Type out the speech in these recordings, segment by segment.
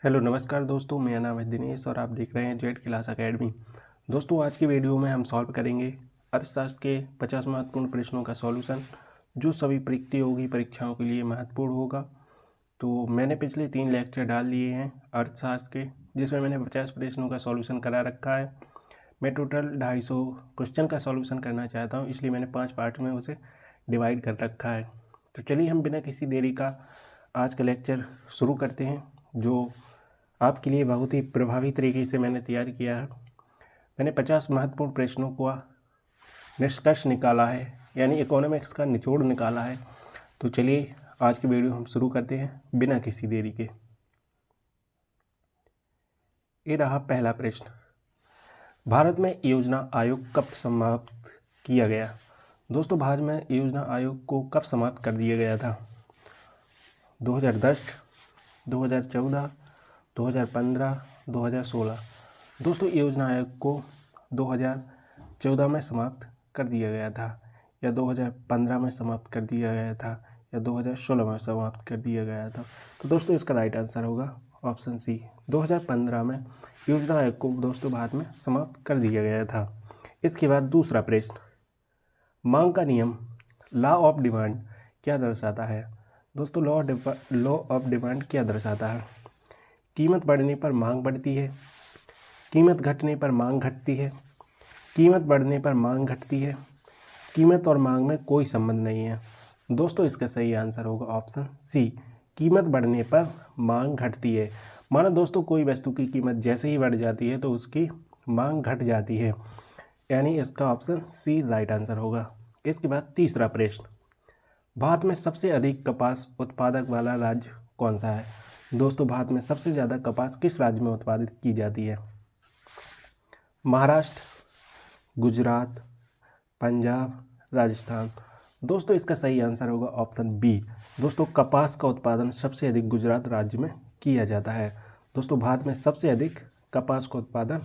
Hello नमस्कार दोस्तों, मेरा नाम है दिनेश और आप देख रहे हैं जेड क्लास एकेडमी। दोस्तों आज की वीडियो में हम सॉल्व करेंगे अर्थशास्त्र के 50 महत्वपूर्ण प्रश्नों का सॉल्यूशन, जो सभी प्रतियोगी परीक्षाओं के लिए महत्वपूर्ण होगा। तो मैंने पिछले 3 लेक्चर डाल दिए हैं अर्थशास्त्र के, जिसमें मैंने 50 प्रश्नों का सॉल्यूशन करा रखा है। मैं टोटल 250 क्वेश्चन का सॉल्यूशन करना चाहता हूँ, इसलिए मैंने 5 पार्ट में उसे डिवाइड कर रखा है। तो चलिए हम बिना किसी देरी का आज का लेक्चर शुरू करते हैं, जो आपके लिए बहुत ही प्रभावी तरीके से मैंने तैयार किया है। मैंने 50 महत्वपूर्ण प्रश्नों का निष्कर्ष निकाला है, यानी इकोनॉमिक्स का निचोड़ निकाला है। तो चलिए आज की वीडियो हम शुरू करते हैं बिना किसी देरी के। ये रहा पहला प्रश्न, भारत में योजना आयोग कब समाप्त किया गया? दोस्तों भारत में योजना आयोग को कब समाप्त कर दिया गया था? 2010, 2014, 2015, 2016। दोस्तों योजना आयोग को 2014 में समाप्त कर दिया गया था, या 2015 में समाप्त कर दिया गया था, या 2016 में समाप्त कर दिया गया था। तो दोस्तों इसका राइट आंसर होगा ऑप्शन सी, 2015 में योजना आयोग को दोस्तों भारत में समाप्त कर दिया गया था। इसके बाद दूसरा प्रश्न, मांग का नियम लॉ ऑफ डिमांड क्या दर्शाता है? दोस्तों लॉ ऑफ डिमांड क्या दर्शाता है? कीमत बढ़ने पर मांग बढ़ती है, कीमत घटने पर मांग घटती है, कीमत बढ़ने पर मांग घटती है, कीमत और मांग में कोई संबंध नहीं है। दोस्तों इसका सही आंसर होगा ऑप्शन सी, कीमत बढ़ने पर मांग घटती है। माना दोस्तों कोई वस्तु की कीमत जैसे ही बढ़ जाती है तो उसकी मांग घट जाती है, यानी इसका ऑप्शन सी राइट आंसर होगा। इसके बाद तीसरा प्रश्न, भारत में सबसे अधिक कपास उत्पादक वाला राज्य कौन सा है? दोस्तों भारत में सबसे ज़्यादा कपास किस राज्य में उत्पादित की जाती है? महाराष्ट्र, गुजरात, पंजाब, राजस्थान। दोस्तों इसका सही आंसर होगा ऑप्शन बी। दोस्तों कपास का उत्पादन सबसे अधिक गुजरात राज्य में किया जाता है। दोस्तों भारत में सबसे अधिक कपास का उत्पादन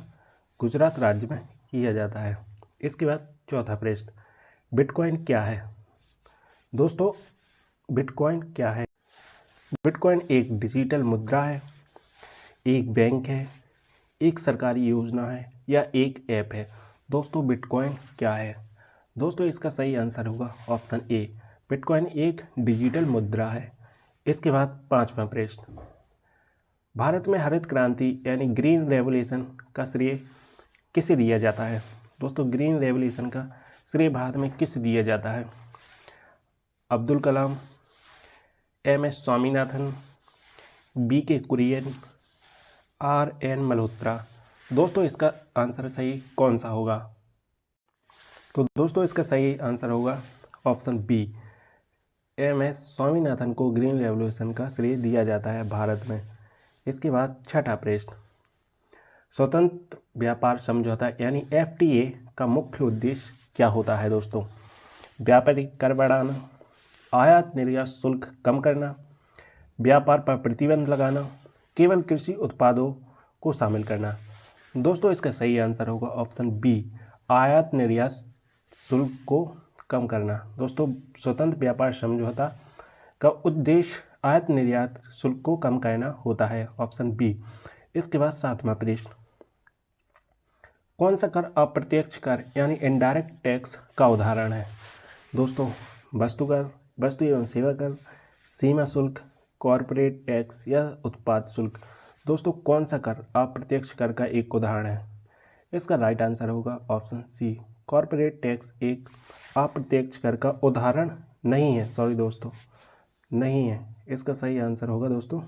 गुजरात राज्य में किया जाता है। इसके बाद चौथा प्रश्न, बिटकॉइन क्या है? दोस्तों बिटकॉइन क्या है? बिटकॉइन एक डिजिटल मुद्रा है, एक बैंक है, एक सरकारी योजना है, या एक ऐप है? दोस्तों बिटकॉइन क्या है? दोस्तों इसका सही आंसर होगा ऑप्शन ए, बिटकॉइन एक डिजिटल मुद्रा है। इसके बाद पांचवा प्रश्न, भारत में हरित क्रांति यानी ग्रीन रेवोल्यूशन का श्रेय किसे दिया जाता है? दोस्तों ग्रीन रेवोल्यूशन का श्रेय भारत में किसे दिया जाता है? Abdul Kalam, M S. Swaminathan, B K. Kurien, R N. Malhotra. दोस्तों इसका आंसर सही कौन सा होगा? तो दोस्तों इसका सही आंसर होगा ऑप्शन बी, एम.एस. स्वामीनाथन को ग्रीन रेवोल्यूशन का श्रेय दिया जाता है भारत में। इसके बाद छठा प्रश्न, स्वतंत्र व्यापार समझौता यानी एफटीए का मुख्य उद्देश्य क्या होता है? दोस्तों व्यापारिक कर बढ़ाना, आयात निर्यात शुल्क कम करना, व्यापार पर प्रतिबंध लगाना, केवल कृषि उत्पादों को शामिल करना। दोस्तों इसका सही आंसर होगा ऑप्शन बी, आयात निर्यात शुल्क को कम करना। दोस्तों स्वतंत्र व्यापार समझौता का उद्देश्य आयात निर्यात शुल्क को कम करना होता है, ऑप्शन बी। इसके बाद सातवां प्रश्न, कौन सा कर अप्रत्यक्ष कर यानी इनडायरेक्ट टैक्स का उदाहरण है? दोस्तों वस्तु कर, वस्तु एवं सेवा कर, सीमा शुल्क, कॉरपोरेट टैक्स या उत्पाद शुल्क। दोस्तों कौन सा कर अप्रत्यक्ष कर का एक उदाहरण है? इसका राइट आंसर होगा ऑप्शन सी, कॉरपोरेट टैक्स एक अप्रत्यक्ष कर का उदाहरण नहीं है। सॉरी दोस्तों, नहीं है। इसका सही आंसर होगा दोस्तों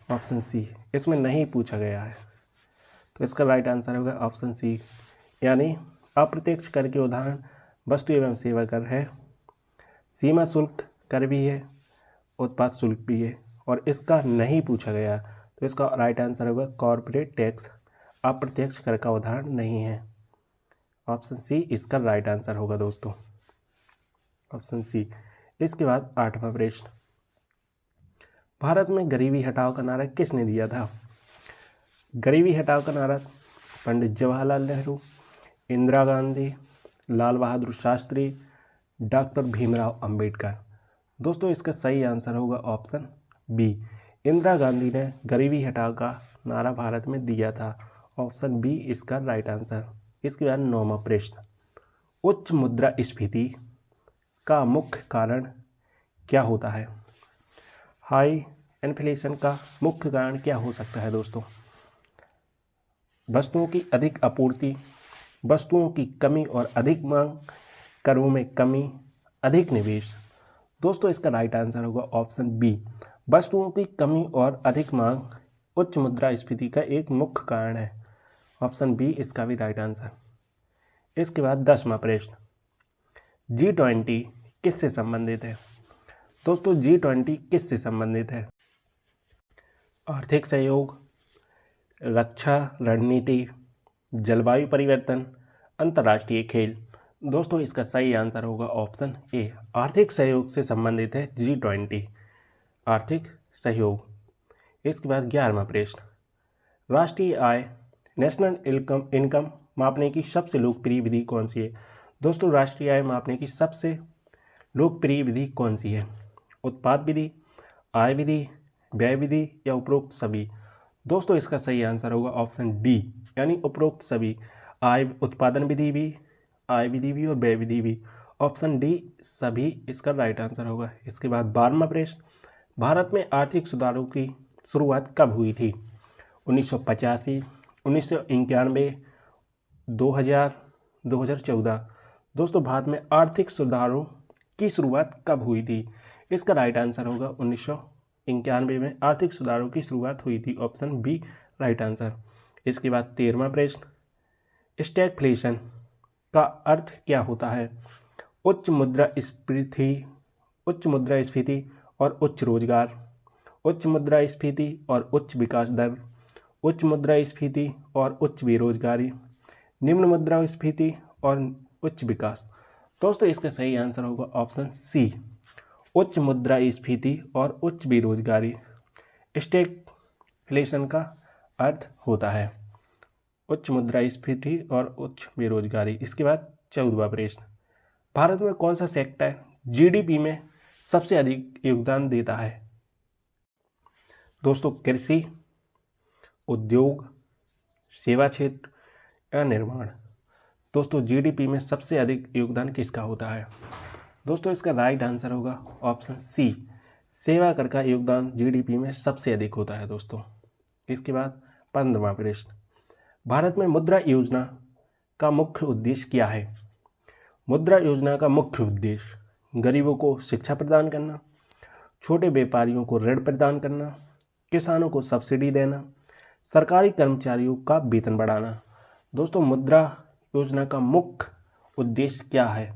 ऑप्शन सी, इसमें नहीं पूछा गया है, तो इसका राइट आंसर होगा ऑप्शन सी, यानी अप्रत्यक्ष कर के उदाहरण वस्तु एवं सेवा कर है, सीमा शुल्क कर भी है, उत्पाद शुल्क भी है, और इसका नहीं पूछा गया, तो इसका राइट आंसर होगा कॉरपोरेट टैक्स अप्रत्यक्ष कर का उदाहरण नहीं है। ऑप्शन सी इसका राइट आंसर होगा दोस्तों, ऑप्शन सी। इसके बाद आठवां प्रश्न, भारत में गरीबी हटाओ का नारा किसने दिया था? गरीबी हटाओ का नारा पंडित जवाहरलाल नेहरू, इंदिरा गांधी, लाल बहादुर शास्त्री, डॉक्टर भीमराव अंबेडकर। दोस्तों इसका सही आंसर होगा ऑप्शन बी, इंदिरा गांधी ने गरीबी हटाओ का नारा भारत में दिया था। ऑप्शन बी इसका राइट आंसर। इसके बाद 9वां प्रश्न, उच्च मुद्रास्फीति का मुख्य कारण क्या होता है? हाई इन्फ्लेशन का मुख्य कारण क्या हो सकता है दोस्तों? वस्तुओं की अधिक आपूर्ति, वस्तुओं की कमी और अधिक मांग, करों में कमी, अधिक निवेश। दोस्तों इसका राइट आंसर होगा ऑप्शन बी, वस्तुओं की कमी और अधिक मांग उच्च मुद्रास्फीति का एक मुख्य कारण है। ऑप्शन बी इसका भी राइट आंसर। इसके बाद 10वां प्रश्न, G20 किससे संबंधित है? दोस्तों G20 किससे संबंधित है? आर्थिक सहयोग, रक्षा रणनीति, जलवायु परिवर्तन, अंतर्राष्ट्रीय खेल। दोस्तों इसका सही आंसर होगा ऑप्शन ए, आर्थिक सहयोग से संबंधित है G20, आर्थिक सहयोग। इसके बाद 11वां प्रश्न, राष्ट्रीय आय नेशनल इनकम मापने की सबसे लोकप्रिय विधि कौन सी है? दोस्तों राष्ट्रीय आय मापने की सबसे लोकप्रिय विधि कौन सी है? उत्पाद विधि, आय विधि, व्यय विधि या उपरोक्त सभी? दोस्तों इसका सही आंसर होगा ऑप्शन डी, यानी उपरोक्त सभी। आय उत्पादन विधि भी, आय विधि भी और व्यय विधि भी। ऑप्शन डी सभी इसका राइट आंसर होगा। इसके बाद 12वां प्रश्न, भारत में आर्थिक सुधारों की शुरुआत कब हुई थी? 1985, 1991, 2000, 2014। दोस्तों भारत में आर्थिक सुधारों की शुरुआत कब हुई थी? इसका राइट आंसर होगा 1991 में आर्थिक सुधारों की शुरुआत हुई थी। Option B right answer. इसके बाद 13वां प्रश्न, स्टैगफ्लेशन का अर्थ क्या होता है? उच्च मुद्रास्फीति और उच्च रोजगार, उच्च मुद्रास्फीति और उच्च विकास दर, उच्च मुद्रास्फीति और उच्च बेरोजगारी, निम्न मुद्रास्फीति और उच्च विकास। दोस्तों इसका सही आंसर होगा ऑप्शन सी, उच्च मुद्रास्फीति और उच्च बेरोजगारी। स्टैगफ्लेशन का अर्थ होता है उच्च मुद्रास्फीति और उच्च बेरोजगारी। इसके बाद 14वां प्रश्न, भारत में कौन सा सेक्टर जीडीपी में सबसे अधिक योगदान देता है? दोस्तों कृषि, उद्योग, सेवा क्षेत्र या निर्माण। दोस्तों जीडीपी में सबसे अधिक योगदान किसका होता है? दोस्तों इसका राइट आंसर होगा ऑप्शन सी, सेवा कर का योगदान जीडीपी में सबसे अधिक होता है दोस्तों। इसके बाद 15वां प्रश्न, भारत में मुद्रा योजना का मुख्य उद्देश्य क्या है? मुद्रा योजना का मुख्य उद्देश्य गरीबों को शिक्षा प्रदान करना, छोटे व्यापारियों को ऋण प्रदान करना, किसानों को सब्सिडी देना, सरकारी कर्मचारियों का वेतन बढ़ाना। दोस्तों मुद्रा योजना का मुख्य उद्देश्य क्या है?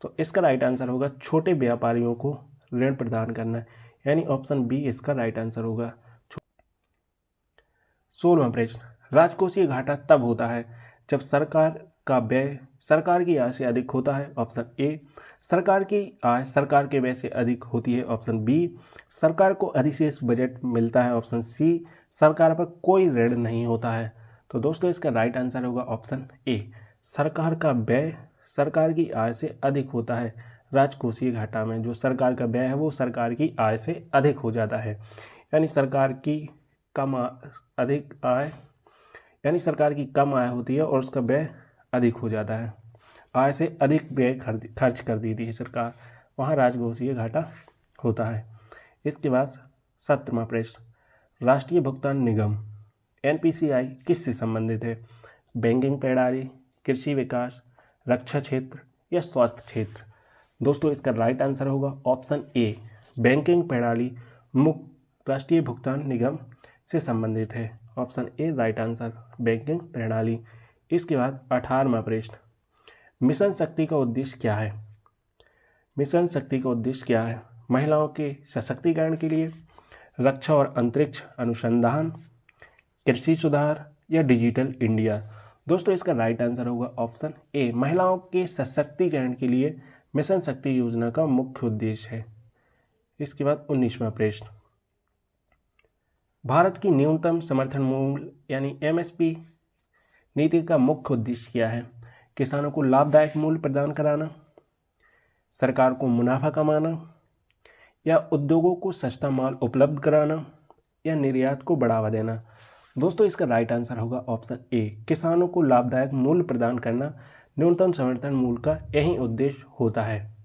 तो इसका राइट आंसर होगा छोटे व्यापारियों को ऋण प्रदान करना, यानी ऑप्शन बी इसका राइट आंसर होगा। 16वां प्रश्न, राजकोषीय घाटा तब होता है जब सरकार का व्यय सरकार की आय से अधिक होता है। ऑप्शन ए, सरकार की आय सरकार के व्यय से अधिक होती है। ऑप्शन बी, सरकार को अधिशेष बजट मिलता है। ऑप्शन सी, सरकार पर कोई ऋण नहीं होता है। तो दोस्तों इसका राइट आंसर होगा ऑप्शन ए, सरकार का व्यय सरकार की आय से अधिक होता है। राजकोषीय घाटा में जो सरकार का व्यय है वो सरकार की आय से अधिक हो जाता है, यानी सरकार की कम आय होती है और उसका व्यय अधिक हो जाता है। आय से अधिक व्यय खर्च कर देती है सरकार, वहाँ राजकोषीय घाटा होता है। इसके बाद 17वां प्रश्न, राष्ट्रीय भुगतान निगम एनपीसीआई किससे संबंधित है? बैंकिंग प्रणाली, कृषि विकास, रक्षा क्षेत्र या स्वास्थ्य क्षेत्र? दोस्तों इसका राइट आंसर होगा ऑप्शन ए, बैंकिंग प्रणाली मुख्य राष्ट्रीय भुगतान निगम से संबंधित है। Option A right answer, banking प्रणाली। इसके बाद 18वां प्रश्न, मिशन शक्ति का उद्देश्य क्या है? मिशन शक्ति का उद्देश्य क्या है? महिलाओं के सशक्तिकरण के लिए, रक्षा और अंतरिक्ष अनुसंधान, कृषि सुधार या डिजिटल इंडिया? दोस्तों इसका राइट आंसर होगा ऑप्शन ए, महिलाओं के सशक्तिकरण के लिए मिशन शक्ति योजना का मुख्य उद्देश्य है। इसके बाद 19वां प्रश्न, भारत की न्यूनतम समर्थन मूल्य यानी एमएसपी नीति का मुख्य उद्देश्य क्या है? किसानों को लाभदायक मूल्य प्रदान कराना, सरकार को मुनाफा कमाना या उद्योगों को सस्ता माल उपलब्ध कराना, या निर्यात को बढ़ावा देना। दोस्तों इसका राइट आंसर होगा ऑप्शन ए, किसानों को लाभदायक मूल्य प्रदान करना। न्यूनतम समर्थन मूल्य का यही उद्देश्य होता है।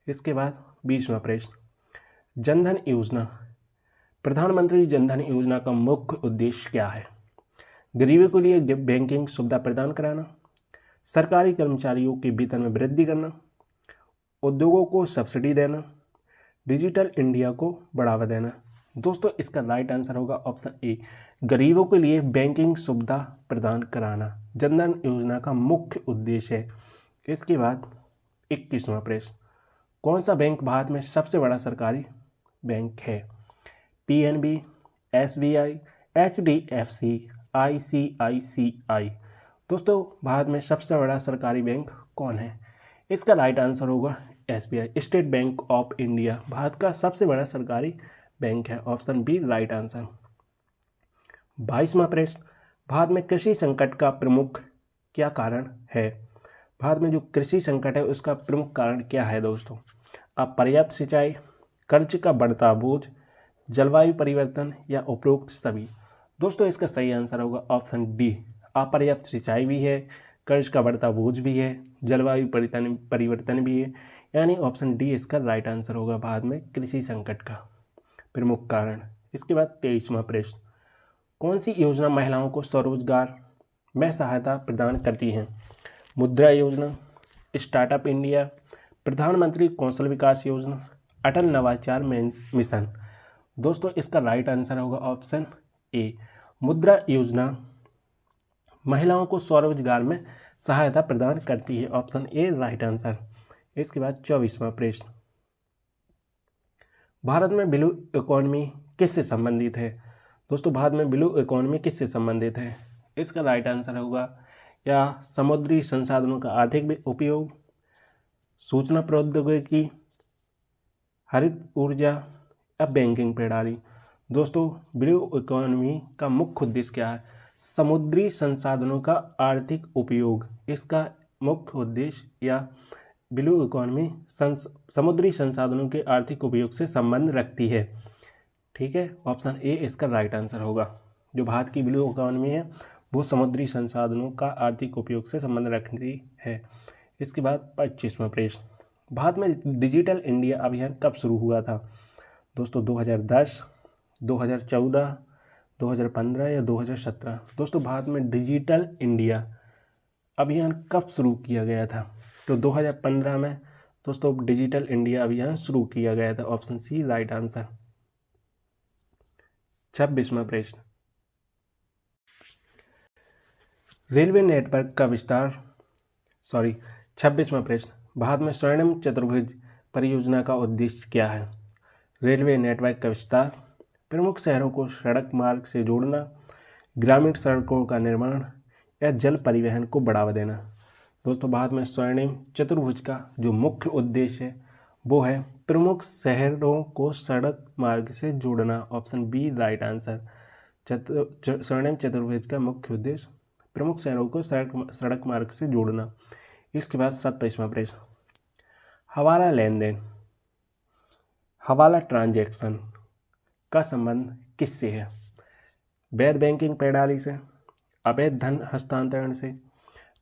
इसके बाद 20वां प्रश्न, जनधन योजना। प्रधानमंत्री जनधन योजना का मुख्य उद्देश्य क्या है? गरीबों के लिए बैंकिंग सुविधा प्रदान कराना, सरकारी कर्मचारियों के वेतन में वृद्धि करना, उद्योगों को सब्सिडी देना, डिजिटल इंडिया को बढ़ावा देना। दोस्तों इसका राइट आंसर होगा ऑप्शन ए, गरीबों के लिए बैंकिंग सुविधा प्रदान कराना जनधन योजना का मुख्य उद्देश्य है। इसके बाद 21वां प्रश्न, कौन सा बैंक भारत में सबसे बड़ा सरकारी बैंक है? PNB, SBI, HDFC, ICICI. दोस्तों भारत में सबसे बड़ा सरकारी बैंक कौन है? इसका राइट आंसर होगा SBI, state bank of India Bharat का सबसे बड़ा सरकारी बैंक है। Option B right answer. 22वां प्रश्न, भारत में कृषि संकट का प्रमुख क्या कारण है? भारत में जो कृषि संकट है उसका प्रमुख कारण क्या है दोस्तों? अपर्याप्त सिंचाई, कर्ज का बढ़ता बोझ, जलवायु परिवर्तन या उपरोक्त सभी। दोस्तों इसका सही आंसर होगा ऑप्शन डी, अपर्याप्त सिंचाई भी है, कर्ज का बढ़ता बोझ भी है, जलवायु परिवर्तन भी है, यानी ऑप्शन डी इसका राइट आंसर होगा भारत में कृषि संकट का प्रमुख कारण। इसके बाद 23वां प्रश्न, कौन सी योजना महिलाओं को स्वरोजगार में सहायता प्रदान करती है? मुद्रा योजना, स्टार्टअप इंडिया, प्रधानमंत्री कौशल विकास योजना, अटल नवाचार मिशन। दोस्तों इसका राइट आंसर होगा ऑप्शन ए, मुद्रा योजना महिलाओं को स्वरोजगार में सहायता प्रदान करती है। Option A right answer. इसके बाद 24वां प्रश्न, भारत में ब्लू इकोनॉमी किससे संबंधित है? दोस्तों भारत में ब्लू इकोनॉमी किससे संबंधित है? इसका राइट आंसर होगा या समुद्री संसाधनों का आर्थिक उपयोग, सूचना प्रौद्योगिकी, हरित ऊर्जा या बैंकिंग प्रणाली। दोस्तों ब्लू इकोनॉमी का मुख्य उद्देश्य क्या है? समुद्री संसाधनों का आर्थिक उपयोग, इसका मुख्य उद्देश्य या ब्लू इकोनॉमी समुद्री संसाधनों के आर्थिक उपयोग से संबंध रखती है। ठीक है, ऑप्शन ए इसका राइट आंसर होगा। जो भारत की ब्लू इकोनॉमी है वो समुद्री संसाधनों का आर्थिक उपयोग से संबंध रखती है। इसके बाद 25वां प्रश्न, भारत में डिजिटल इंडिया अभियान कब शुरू हुआ था? दोस्तों 2010, 2014, 2015 या 2017। दोस्तों भारत में डिजिटल इंडिया अभियान कब शुरू किया गया था? तो 2015 में दोस्तों डिजिटल इंडिया अभियान शुरू किया गया था। Option C right answer. 26वां प्रश्न, रेलवे नेटवर्क का विस्तार 26वां प्रश्न, भारत में स्वर्णिम चतुर्भुज परियोजना का उद्देश्य क्या है? रेलवे नेटवर्क का विस्तार, प्रमुख शहरों को सड़क मार्ग से जोड़ना, ग्रामीण सड़कों का निर्माण या जल परिवहन को बढ़ावा देना। दोस्तों भारत में स्वर्णिम चतुर्भुज का जो मुख्य उद्देश्य है वो है प्रमुख शहरों को सड़क मार्ग से जोड़ना। Option B right answer. स्वर्णिम चतुर्भुज का मुख्य उद्देश्य प्रमुख शहरों को सड़क मार्ग से जोड़ना। इसके बाद 27वां प्रश्न, हवाला लेन देन, हवाला ट्रांजैक्शन का संबंध किससे है? वैध बैंकिंग प्रणाली से, अवैध धन हस्तांतरण से,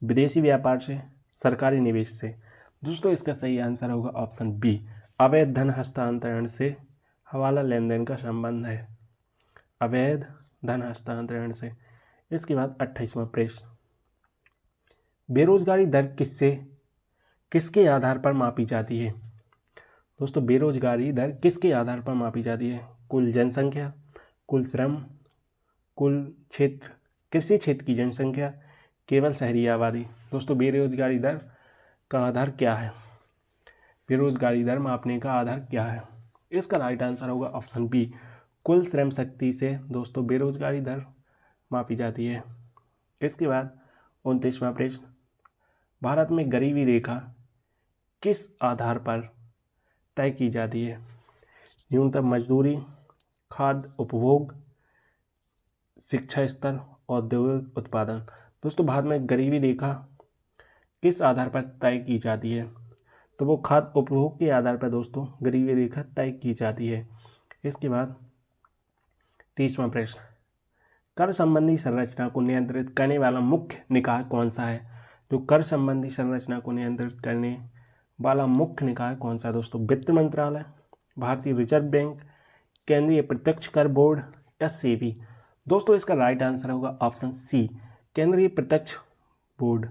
विदेशी व्यापार से, सरकारी निवेश से। दोस्तों इसका सही आंसर होगा ऑप्शन बी, अवैध धन हस्तांतरण से हवाला लेन देन का संबंध है, अवैध धन हस्तांतरण से। इसके बाद 28वां प्रश्न, बेरोजगारी दर किसके आधार पर मापी जाती है? दोस्तों बेरोजगारी दर किसके आधार पर मापी जाती है? कुल जनसंख्या, कुल श्रम, कुल क्षेत्र, कृषि क्षेत्र की जनसंख्या, केवल शहरी आबादी। दोस्तों बेरोजगारी दर का आधार क्या है? बेरोजगारी दर मापने का आधार क्या है? इसका राइट आंसर होगा ऑप्शन बी, कुल श्रम शक्ति से दोस्तों बेरोजगारी दर मापी जाती है। इसके बाद 29वां प्रश्न, भारत में गरीबी रेखा किस आधार पर तय की जाती है? न्यूनतम मजदूरी, खाद्य उपभोग, शिक्षा स्तर, औद्योगिक उत्पादन। दोस्तों भारत में गरीबी रेखा किस आधार पर तय की जाती है? तो वो खाद्य उपभोग के आधार पर दोस्तों गरीबी रेखा तय की जाती है। इसके बाद 30वां प्रश्न, कर संबंधी संरचना को नियंत्रित करने वाला मुख्य निकाय कौन सा है? जो कर संबंधी संरचना को नियंत्रित करने वाला मुख्य निकाय कौन सा है दोस्तों? वित्त मंत्रालय, भारतीय रिजर्व बैंक, केंद्रीय प्रत्यक्ष कर बोर्ड या सेबी? दोस्तों इसका राइट आंसर होगा ऑप्शन सी, केंद्रीय प्रत्यक्ष बोर्ड।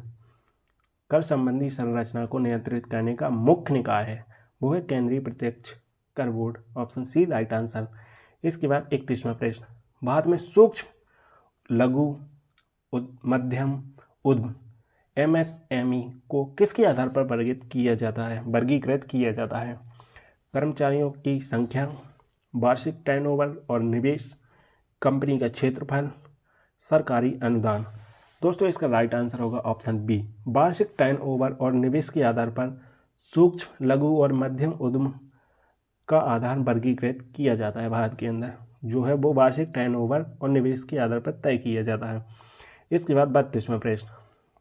कर संबंधी संरचना को नियंत्रित करने का मुख्य निकाय है वो है केंद्रीय प्रत्यक्ष कर board, option C right answer. इसके बाद 31वां प्रश्न, भारत में सूक्ष्म, लघु, मध्यम उद्यम MSME को किसके आधार पर वर्गीकृत किया जाता है? कर्मचारियों की संख्या, वार्षिक टर्नओवर और निवेश, कंपनी का क्षेत्रफल, सरकारी अनुदान? दोस्तों इसका राइट आंसर होगा ऑप्शन बी, वार्षिक टर्नओवर और निवेश के आधार पर सूक्ष्म, लघु और मध्यम उद्यम का आधार वर्गीकृत किया जाता है। भारत के अंदर जो है वो वार्षिक टर्नओवर और निवेश के आधार पर तय किया जाता है। इसके बाद 32वां प्रश्न,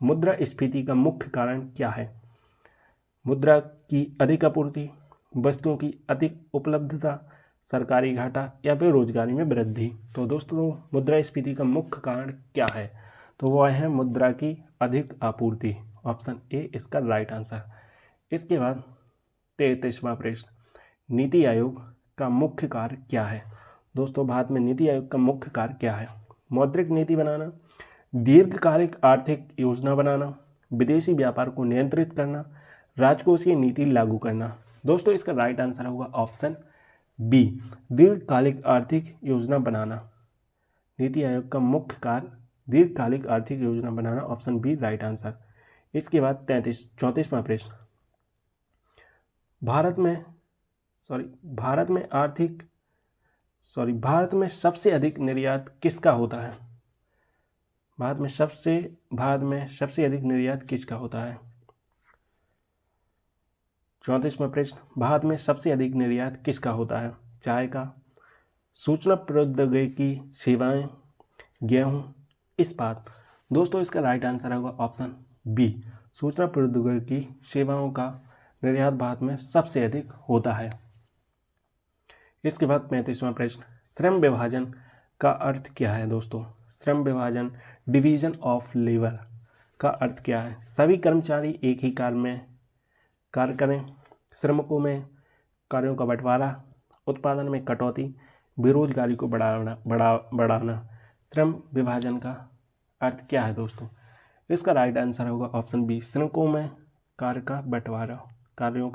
मुद्रास्फीति का मुख्य कारण क्या है? मुद्रा की अधिक आपूर्ति, वस्तुओं की अधिक उपलब्धता, सरकारी घाटा या बेरोजगारी में वृद्धि? तो दोस्तों मुद्रास्फीति का मुख्य कारण क्या है? तो वह है मुद्रा की अधिक आपूर्ति, ऑप्शन ए इसका राइट आंसर। इसके बाद 33वां प्रश्न, नीति आयोग का मुख्य कार्य क्या है? दोस्तों भारत में नीति आयोग का मुख्य कार्य क्या है? मौद्रिक नीति बनाना, दीर्घकालिक आर्थिक योजना बनाना, विदेशी व्यापार को नियंत्रित करना, राजकोषीय नीति लागू करना? दोस्तों इसका राइट आंसर होगा ऑप्शन बी, दीर्घकालिक आर्थिक योजना बनाना। नीति आयोग का मुख्य कार्य दीर्घकालिक आर्थिक योजना बनाना, ऑप्शन बी राइट आंसर। इसके बाद 34वां प्रश्न, भारत में सबसे अधिक निर्यात किसका होता है? भारत में सबसे अधिक निर्यात किसका होता है? 34वां प्रश्न, भारत में सबसे अधिक निर्यात किसका होता है? चाय का, सूचना प्रौद्योगिकी सेवाएं, गेहूं, इस्पात? दोस्तों इसका राइट आंसर होगा ऑप्शन बी, सूचना प्रौद्योगिकी सेवाओं का निर्यात भारत में सबसे अधिक होता है। इसके बाद 35वां प्रश्न, श्रम विभाजन का अर्थ क्या है? दोस्तों श्रम विभाजन, डिवीजन ऑफ लेबर का अर्थ क्या है? सभी कर्मचारी एक ही काल में कार्य करें, श्रमिकों में कार्यों का बंटवारा, उत्पादन में कटौती, बेरोजगारी को बढ़ाना। श्रम विभाजन का अर्थ क्या है दोस्तों? इसका राइट आंसर होगा ऑप्शन बी, श्रमिकों में कार्यों का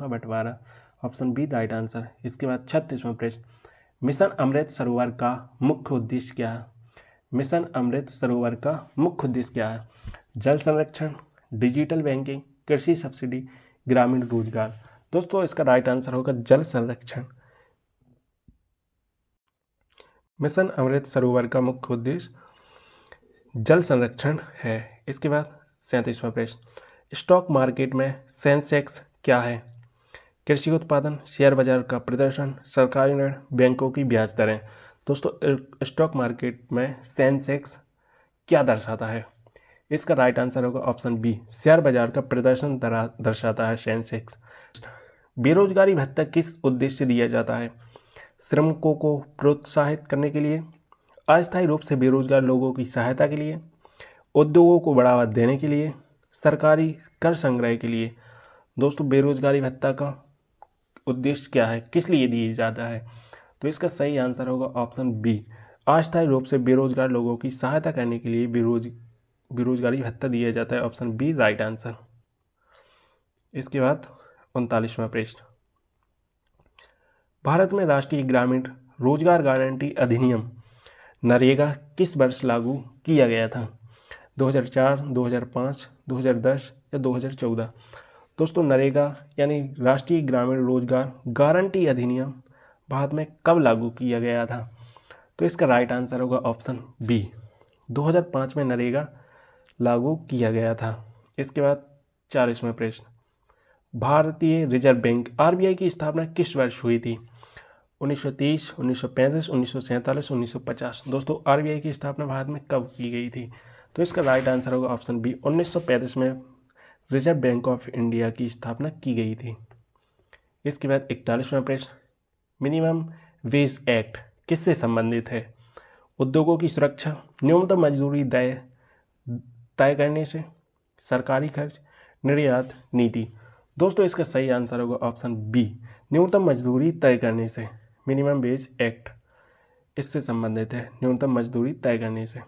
बंटवारा, ऑप्शन बी राइट आंसर। इसके बाद 36वां प्रश्न, मिशन अमृत सरोवर का मुख्य उद्देश्य क्या है? मिशन अमृत सरोवर का मुख्य उद्देश्य क्या है? जल संरक्षण, डिजिटल बैंकिंग, कृषि सब्सिडी, ग्रामीण रोजगार? दोस्तों इसका राइट आंसर होगा जल संरक्षण। मिशन अमृत सरोवर का मुख्य उद्देश्य जल संरक्षण है। इसके बाद 37वां प्रश्न, स्टॉक मार्केट में सेंसेक्स क्या है? कृषि उत्पादन, शेयर बाजार का प्रदर्शन, सरकारी ऋण, बैंकों की ब्याज दरें? दोस्तों स्टॉक मार्केट में सेंसेक्स क्या दर्शाता है? इसका राइट आंसर होगा ऑप्शन बी, शेयर बाजार का प्रदर्शन दर्शाता है सेंसेक्स। बेरोजगारी भत्ता किस उद्देश्य से दिया जाता है? श्रमिकों को प्रोत्साहित करने के लिए, अस्थायी रूप से बेरोजगार लोगों की सहायता के लिए, उद्योगों को बढ़ावा देने के लिए, सरकारी कर संग्रह के लिए? दोस्तों बेरोजगारी भत्ता का उद्देश्य क्या है, किस लिए दिया जाता है? तो इसका सही आंसर होगा ऑप्शन बी, अस्थायी रूप से बेरोजगार लोगों की सहायता करने के लिए बेरोजगारी भत्ता दिया जाता है, ऑप्शन बी राइट आंसर। इसके बाद 39वां प्रश्न, भारत में राष्ट्रीय ग्रामीण रोजगार गारंटी अधिनियम नरेगा किस वर्ष लागू किया गया था? 2004, 2005, 2010 या 2014? दोस्तों नरेगा यानी राष्ट्रीय ग्रामीण रोजगार गारंटी अधिनियम भारत में कब लागू किया गया था? तो इसका राइट आंसर होगा ऑप्शन बी, 2005 में नरेगा लागू किया गया था। इसके बाद 40वां प्रश्न, भारतीय रिजर्व बैंक RBI की स्थापना किस वर्ष हुई थी? 1930, 1935, 1947, 1950? दोस्तों RBI की स्थापना भारत में कब की गई थी? तो इसका राइट आंसर होगा ऑप्शन बी, 1935 में रिजर्व बैंक ऑफ इंडिया की स्थापना की गई थी। इसके बाद 41वां प्रश्न, मिनिमम वेज एक्ट किससे संबंधित है? उद्योगों की सुरक्षा, न्यूनतम मजदूरी तय करने से, सरकारी खर्च, निर्यात नीति। दोस्तों इसका सही आंसर होगा ऑप्शन बी, न्यूनतम मजदूरी तय करने से। मिनिमम वेज एक्ट इससे संबंधित है, न्यूनतम मजदूरी तय करने से।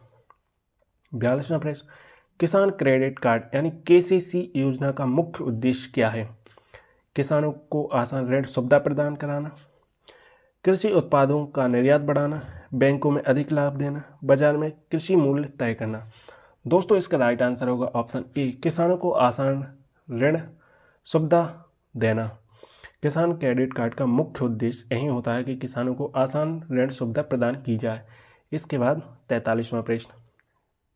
42वां प्रश्न, किसान क्रेडिट कार्ड यानी केसीसी योजना का मुख्य उद्देश्य क्या है? किसानों को आसान ऋण सुविधा प्रदान कराना, कृषि उत्पादों का निर्यात बढ़ाना, बैंकों में अधिक लाभ देना, बाजार में कृषि मूल्य तय करना। दोस्तों इसका राइट आंसर होगा ऑप्शन ए, किसानों को आसान ऋण सुविधा देना। किसान क्रेडिट कार्ड का मुख्य उद्देश्य यही होता है कि किसानों को आसान ऋण सुविधा प्रदान की जाए। इसके बाद 43वां प्रश्न,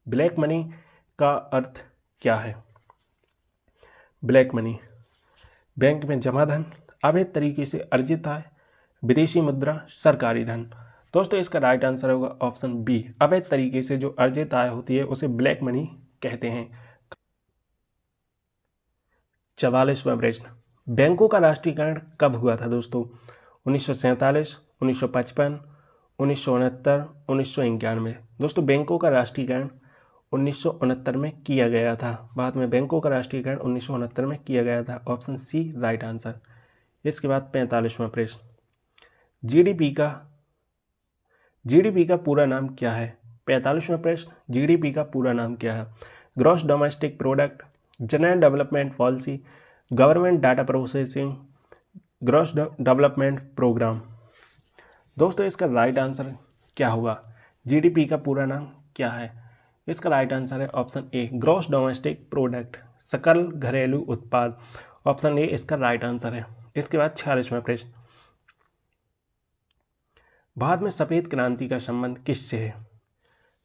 ब्लैक मनी का अर्थ क्या है? ब्लैक मनी बैंक में जमा धन, अवैध तरीके से अर्जित आय, विदेशी मुद्रा, सरकारी धन। दोस्तों इसका राइट आंसर होगा ऑप्शन बी, अवैध तरीके से जो अर्जित आय होती है उसे ब्लैक मनी कहते हैं। 44वां प्रश्न, बैंकों का राष्ट्रीयकरण कब हुआ था दोस्तों? 1947, 1955, 1969, 1991। दोस्तों बैंकों का राष्ट्रीयकरण 1969 में किया गया था। बाद में बैंकों का राष्ट्रीयकरण 1969 में किया गया था। Option C right answer. इसके बाद 45वां प्रश्न, जीडीपी का पूरा नाम क्या है? 45वां प्रश्न, जीडीपी का पूरा नाम क्या है? Gross domestic product, general development policy, government data processing, gross development program. दोस्तों इसका राइट आंसर क्या होगा? जीडीपी का पूरा नाम क्या है? इसका राइट आंसर है option A, gross domestic product, सकल घरेलू उत्पाद। ऑप्शन ए इसका राइट आंसर है। इसके बाद 46वां प्रश्न, भारत में सफेद क्रांति का संबंध किससे है?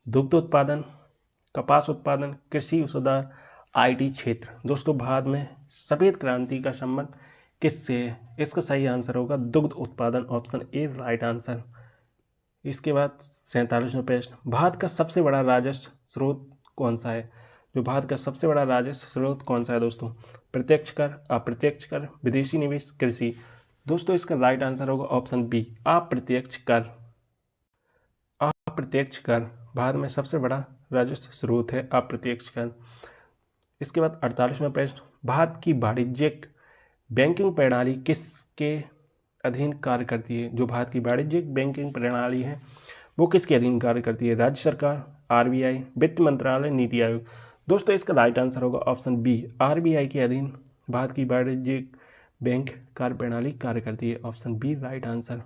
दुग्ध उत्पादन, कपास उत्पादन, कृषि सुधार, आईटी क्षेत्र। दोस्तों भारत में सफेद क्रांति का संबंध किससे है? इसका सही आंसर होगा दुग्ध उत्पादन। Option A right answer. इसके बाद 47वां प्रश्न, भारत का सबसे बड़ा राजस्व स्रोत कौन सा है? जो भारत का सबसे बड़ा राजस्व स्रोत कौन सा है दोस्तों? प्रत्यक्ष कर, अप्रत्यक्ष कर, विदेशी निवेश, कृषि। दोस्तों इसका राइट आंसर होगा ऑप्शन बी, अप्रत्यक्ष कर। अप्रत्यक्ष कर भारत में सबसे बड़ा राजस्व स्रोत है, अप्रत्यक्ष कर। इसके बाद 48वां प्रश्न, भारत की वाणिज्यिक बैंकिंग प्रणाली किसके अधीन कार्य करती है? जो भारत की वाणिज्यिक बैंकिंग प्रणाली है वो किसके अधीन कार्य करती है? राज्य सरकार, आरबीआई, वित्त मंत्रालय, नीति आयोग। दोस्तों इसका राइट आंसर होगा ऑप्शन बी, आरबीआई के अधीन भारत की वाणिज्यिक बैंक कार्य प्रणाली कार्य करती है। Option B right answer.